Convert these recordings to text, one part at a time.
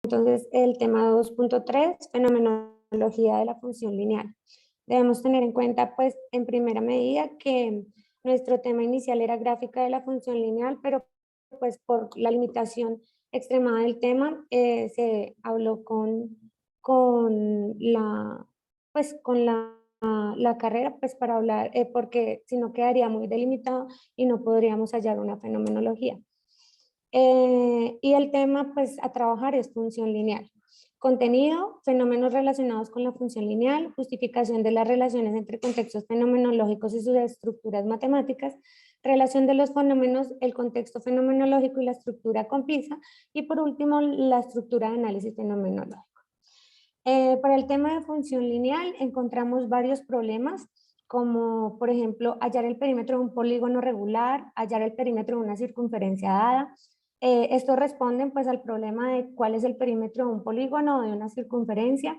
Entonces, el tema 2.3, fenomenología de la función lineal. Debemos tener en cuenta, pues, en primera medida que nuestro tema inicial era gráfica de la función lineal, pero pues por la limitación extremada del tema, se habló con la carrera, pues para hablar, porque si no quedaría muy delimitado y no podríamos hallar una fenomenología. Y el tema, pues, a trabajar es función lineal. Contenido, fenómenos relacionados con la función lineal, justificación de las relaciones entre contextos fenomenológicos y sus estructuras matemáticas, relación de los fenómenos, el contexto fenomenológico y la estructura con PISA, y por último, la estructura de análisis fenomenológico. Para el tema de función lineal encontramos varios problemas, como por ejemplo hallar el perímetro de un polígono regular, hallar el perímetro de una circunferencia dada. Estos responden pues al problema de cuál es el perímetro de un polígono o de una circunferencia,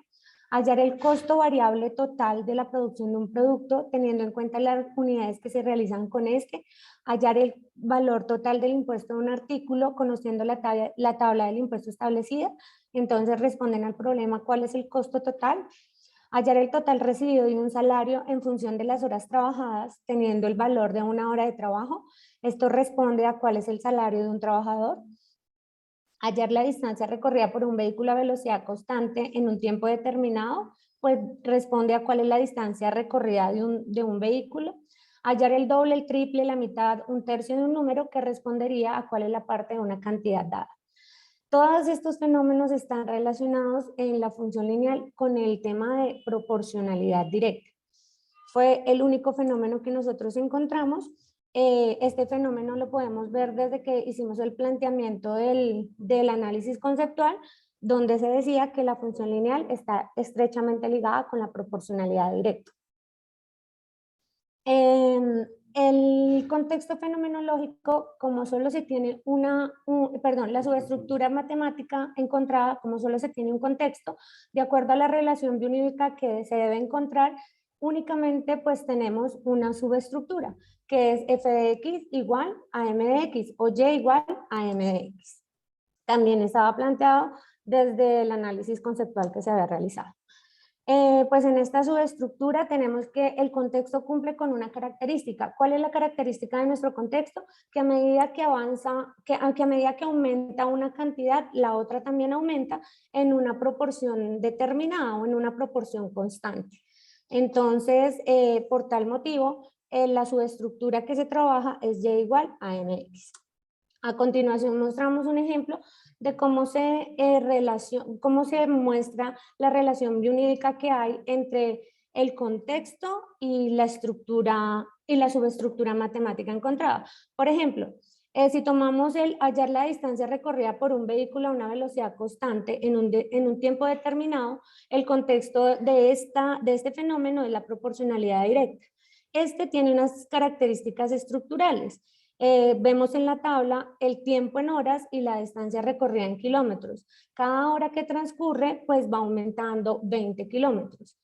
hallar el costo variable total de la producción de un producto teniendo en cuenta las unidades que se realizan con este, hallar el valor total del impuesto de un artículo conociendo la tabla del impuesto establecida. Entonces responden al problema cuál es el costo total, hallar el total recibido de un salario en función de las horas trabajadas, teniendo el valor de una hora de trabajo. Esto responde a cuál es el salario de un trabajador. Hallar la distancia recorrida por un vehículo a velocidad constante en un tiempo determinado, pues responde a cuál es la distancia recorrida de un vehículo. Hallar el doble, el triple, la mitad, un tercio de un número, que respondería a cuál es la parte de una cantidad dada. Todos estos fenómenos están relacionados en la función lineal con el tema de proporcionalidad directa. Fue el único fenómeno que nosotros encontramos. Este fenómeno lo podemos ver desde que hicimos el planteamiento del análisis conceptual, donde se decía que la función lineal está estrechamente ligada con la proporcionalidad directa. El contexto fenomenológico, como solo se tiene la subestructura matemática encontrada, como solo se tiene un contexto, de acuerdo a la relación biunívoca que se debe encontrar, únicamente pues tenemos una subestructura, que es f de x igual a m de x o y igual a m de x. También estaba planteado desde el análisis conceptual que se había realizado. Pues en esta subestructura tenemos que el contexto cumple con una característica. ¿Cuál es la característica de nuestro contexto? Que a medida que avanza, a medida que aumenta una cantidad, la otra también aumenta en una proporción determinada o en una proporción constante. Entonces, por tal motivo, la subestructura que se trabaja es y igual a mx. A continuación mostramos un ejemplo de cómo se muestra la relación biunídica que hay entre el contexto y la estructura y la subestructura matemática encontrada. Por ejemplo, si tomamos el hallar la distancia recorrida por un vehículo a una velocidad constante en un tiempo determinado, el contexto de este fenómeno es la proporcionalidad directa. Este tiene unas características estructurales. Vemos en la tabla el tiempo en horas y la distancia recorrida en kilómetros. Cada hora que transcurre, pues va aumentando 20 kilómetros.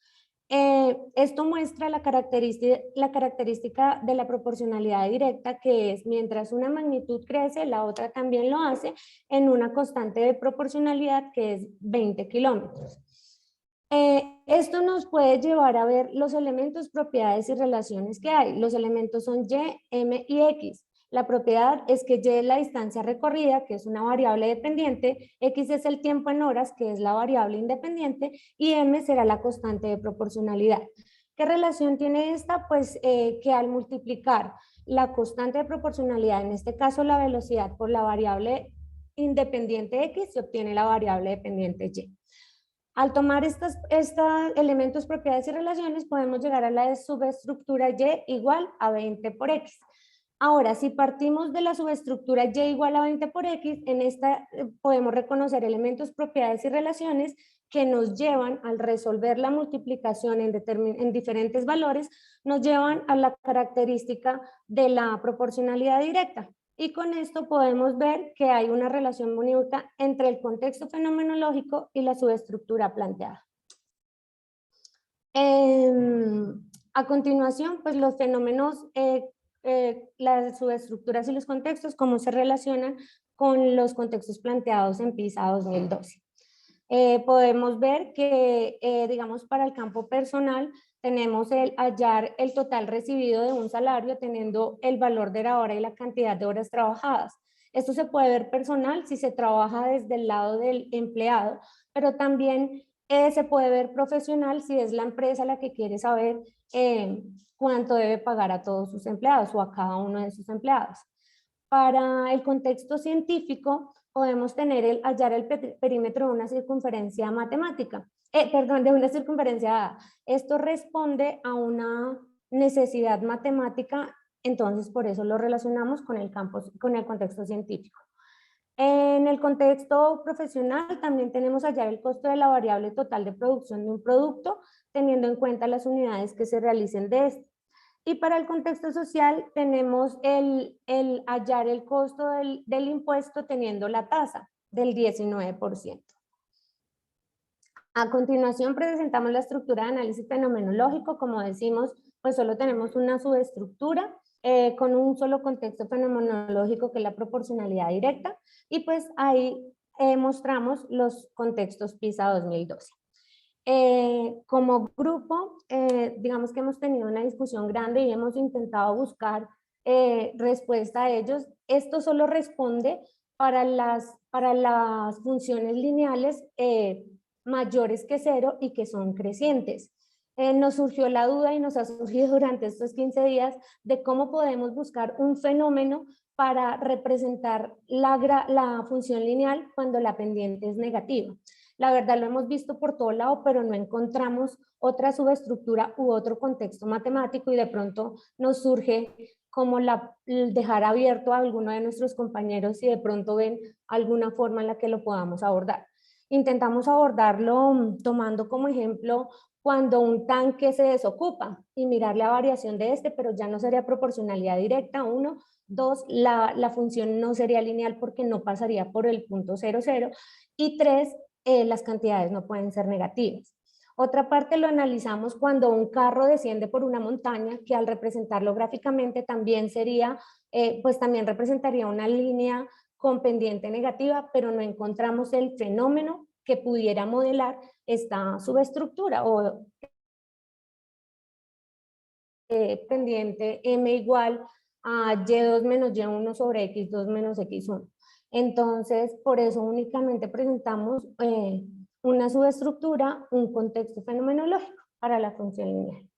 Esto muestra la característica de la proporcionalidad directa, que es mientras una magnitud crece, la otra también lo hace en una constante de proporcionalidad que es 20 kilómetros. Esto nos puede llevar a ver los elementos, propiedades y relaciones que hay. Los elementos son y, m y x. La propiedad es que y es la distancia recorrida, que es una variable dependiente, x es el tiempo en horas, que es la variable independiente, y m será la constante de proporcionalidad. ¿Qué relación tiene esta? Pues que al multiplicar la constante de proporcionalidad, en este caso la velocidad, por la variable independiente x, se obtiene la variable dependiente y. Al tomar estos elementos, propiedades y relaciones, podemos llegar a la subestructura y igual a 20 por x. Ahora, si partimos de la subestructura y igual a 20 por x, en esta podemos reconocer elementos, propiedades y relaciones que nos llevan, al resolver la multiplicación en diferentes valores, nos llevan a la característica de la proporcionalidad directa. Y con esto podemos ver que hay una relación unívoca entre el contexto fenomenológico y la subestructura planteada. A continuación, pues los fenómenos, las subestructuras y los contextos, cómo se relacionan con los contextos planteados en PISA 2012. Podemos ver que, digamos, para el campo personal, tenemos el hallar el total recibido de un salario teniendo el valor de la hora y la cantidad de horas trabajadas. Esto se puede ver personal si se trabaja desde el lado del empleado, pero también se puede ver profesional si es la empresa la que quiere saber cuánto debe pagar a todos sus empleados o a cada uno de sus empleados. Para el contexto científico, podemos tener hallar el perímetro de una circunferencia matemática, perdón, de una circunferencia dada. Esto responde a una necesidad matemática, entonces por eso lo relacionamos con el campo, con el contexto científico. En el contexto profesional también tenemos hallar el costo de la variable total de producción de un producto, teniendo en cuenta las unidades que se realicen de este. Y para el contexto social tenemos el hallar el costo del impuesto teniendo la tasa del 19%. A continuación presentamos la estructura de análisis fenomenológico. Como decimos, pues solo tenemos una subestructura con un solo contexto fenomenológico que es la proporcionalidad directa, y pues ahí mostramos los contextos PISA 2012. Como grupo, digamos que hemos tenido una discusión grande y hemos intentado buscar respuesta a ellos. Esto solo responde para las funciones lineales mayores que 0 y que son crecientes. Nos surgió la duda y nos ha surgido durante estos 15 días de cómo podemos buscar un fenómeno para representar la función lineal cuando la pendiente es negativa. La verdad lo hemos visto por todo lado, pero no encontramos otra subestructura u otro contexto matemático, y de pronto nos surge como dejar abierto a alguno de nuestros compañeros si de pronto ven alguna forma en la que lo podamos abordar. Intentamos abordarlo tomando como ejemplo cuando un tanque se desocupa y mirar la variación de este, pero ya no sería proporcionalidad directa, 1. 2, la función no sería lineal porque no pasaría por el punto 0, 0. Y 3, las cantidades no pueden ser negativas. Otra parte lo analizamos cuando un carro desciende por una montaña, que al representarlo gráficamente también sería, pues también representaría una línea con pendiente negativa, pero no encontramos el fenómeno que pudiera modelar esta subestructura o pendiente m igual a y2 menos y1 sobre x2 menos x1. Entonces, por eso únicamente presentamos una subestructura, un contexto fenomenológico para la función lineal.